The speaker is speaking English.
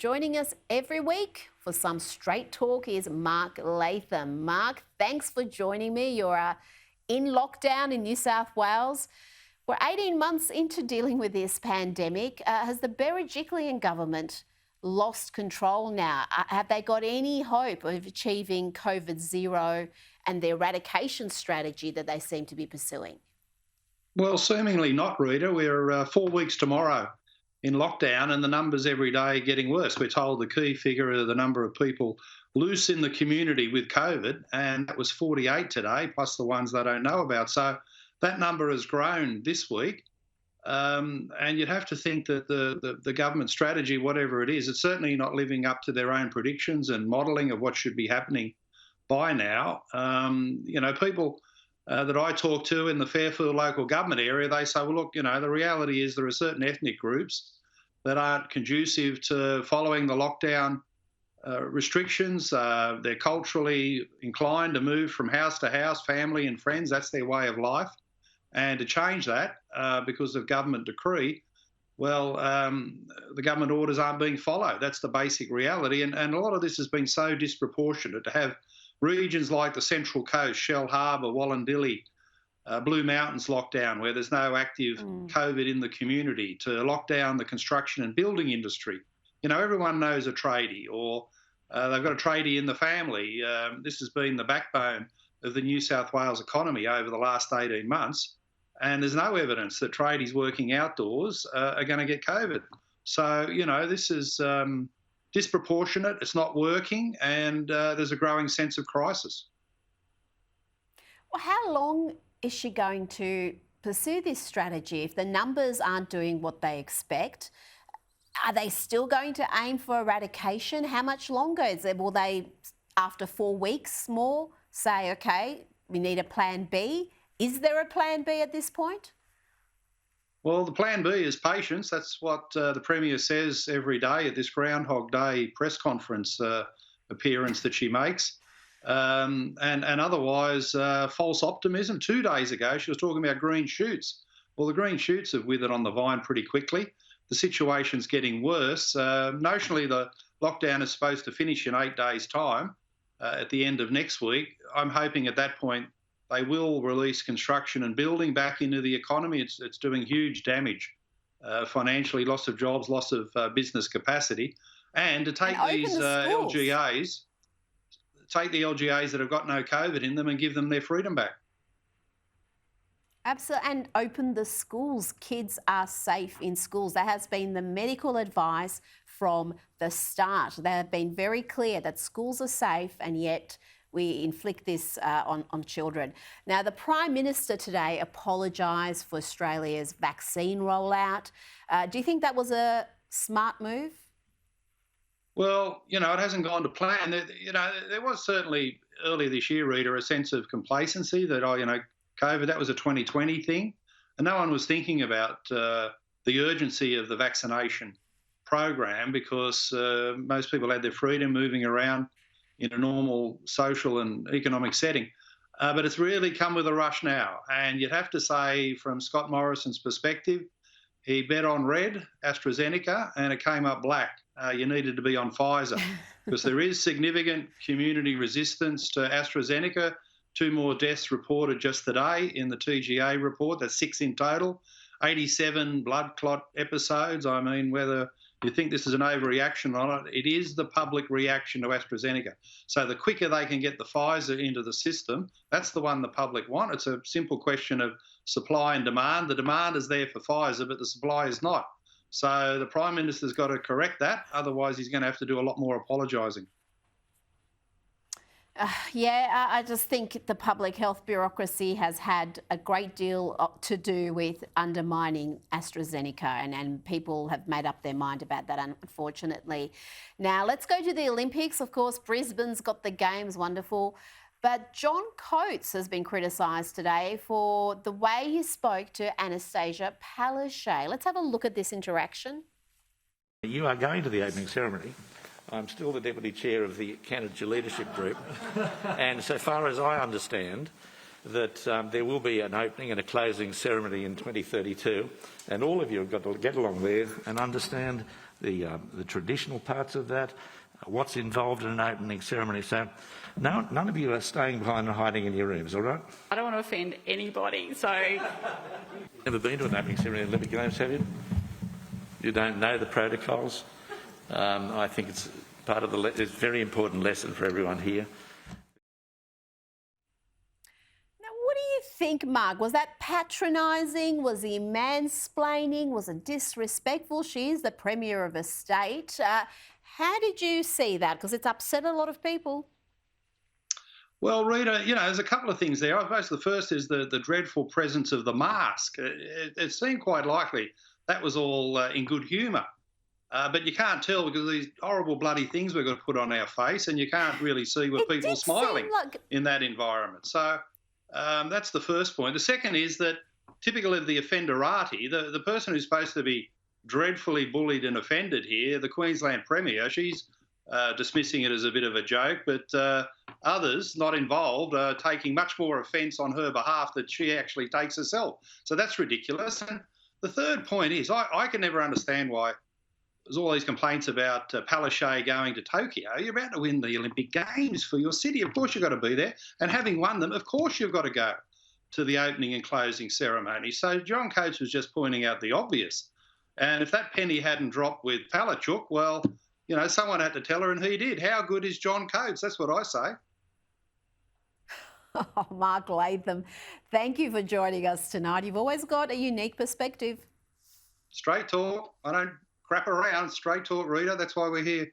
Joining us every week for some straight talk is Mark Latham. Mark, thanks for joining me. You're in lockdown in New South Wales. We're 18 months into dealing with this pandemic. Has the Berejiklian government lost control now? Have they got any hope of achieving COVID zero and the eradication strategy that they seem to be pursuing? Well, seemingly not, Rita. We're 4 weeks tomorrow in lockdown and the numbers every day are getting worse. We're told the key figure of the number of people loose in the community with COVID, and that was 48 today, plus the ones they don't know about. So that number has grown this week. And you'd have to think that the government strategy, whatever it is, it's certainly not living up to their own predictions and modelling of what should be happening by now. People that I talk to in the Fairfield local government area, they say, well, look, the reality is there are certain ethnic groups that aren't conducive to following the lockdown restrictions. They're culturally inclined to move from house to house, family and friends. That's their way of life. And to change that because of government decree, well, the government orders aren't being followed. That's the basic reality. And a lot of this has been so disproportionate to have regions like the Central Coast, Shell Harbour, Wallandilly, Blue Mountains lockdown, where there's no active COVID in the community, to lock down the construction and building industry. Everyone knows a tradie, or they've got a tradie in the family. This has been the backbone of the New South Wales economy over the last 18 months. And there's no evidence that tradies working outdoors are going to get COVID. So, this is disproportionate, it's not working, and there's a growing sense of crisis. Well, how long is she going to pursue this strategy if the numbers aren't doing what they expect? Are they still going to aim for eradication? How much longer is it? Will they, after 4 weeks more, say, OK, we need a plan B? Is there a plan B at this point? Well, the plan B is patience. That's what the Premier says every day at this Groundhog Day press conference appearance that she makes. And otherwise, false optimism. 2 days ago, she was talking about green shoots. Well, the green shoots have withered on the vine pretty quickly. The situation's getting worse. Notionally, the lockdown is supposed to finish in 8 days' time at the end of next week. I'm hoping at that point they will release construction and building back into the economy. It's doing huge damage financially, loss of jobs, loss of business capacity. And to take these LGAs, take the LGAs that have got no COVID in them and give them their freedom back. Absolutely, and open the schools. Kids are safe in schools. That has been the medical advice from the start. They have been very clear that schools are safe, and yet we inflict this on children. Now, the Prime Minister today apologised for Australia's vaccine rollout. Do you think that was a smart move? Well, it hasn't gone to plan. There was certainly earlier this year, Rita, a sense of complacency that, COVID, that was a 2020 thing. And no one was thinking about the urgency of the vaccination program because most people had their freedom moving around in a normal social and economic setting. But it's really come with a rush now. And you'd have to say, from Scott Morrison's perspective, he bet on red, AstraZeneca, and it came up black. You needed to be on Pfizer because there is significant community resistance to AstraZeneca. 2 more deaths reported just today in the TGA report. That's 6 in total. 87 blood clot episodes. I mean, whether you think this is an overreaction or not, it is the public reaction to AstraZeneca. So the quicker they can get the Pfizer into the system, that's the one the public want. It's a simple question of supply and demand. The demand is there for Pfizer, but the supply is not. So the Prime Minister's got to correct that. Otherwise, he's going to have to do a lot more apologising. I just think the public health bureaucracy has had a great deal to do with undermining AstraZeneca, and people have made up their mind about that, unfortunately. Now, let's go to the Olympics. Of course, Brisbane's got the Games, wonderful. But John Coates has been criticised today for the way he spoke to Anastasia Palaszczuk. Let's have a look at this interaction. You are going to the opening ceremony. I'm still the Deputy Chair of the Candidate Leadership Group, and so far as I understand, that there will be an opening and a closing ceremony in 2032, and all of you have got to get along there and understand the traditional parts of that, what's involved in an opening ceremony. So none of you are staying behind and hiding in your rooms, all right? I don't want to offend anybody, so... Never been to an opening ceremony in Olympic Games, have you? You don't know the protocols? I think it's part of it's a very important lesson for everyone here. Now, what do you think, Mark? Was that patronising? Was he mansplaining? Was it disrespectful? She is the Premier of a state. How did you see that? Because it's upset a lot of people. Well, Rita, there's a couple of things there. I suppose the first is the dreadful presence of the mask. It seemed quite likely that was all in good humour. But you can't tell because of these horrible bloody things we've got to put on our face, and you can't really see where people are smiling in that environment. So that's the first point. The second is that, typical of the offenderati, the person who's supposed to be dreadfully bullied and offended here, the Queensland Premier, she's dismissing it as a bit of a joke, but others not involved are taking much more offence on her behalf that she actually takes herself. So that's ridiculous. And the third point is I can never understand why there's all these complaints about Palaszczuk going to Tokyo. You're about to win the Olympic Games for your city. Of course you've got to be there. And having won them, of course you've got to go to the opening and closing ceremony. So John Coates was just pointing out the obvious. And if that penny hadn't dropped with Palaszczuk, well, someone had to tell her, and he did. How good is John Coates? That's what I say. Oh, Mark Latham, thank you for joining us tonight. You've always got a unique perspective. Straight talk. I don't crap around. Straight talk, Rita. That's why we're here.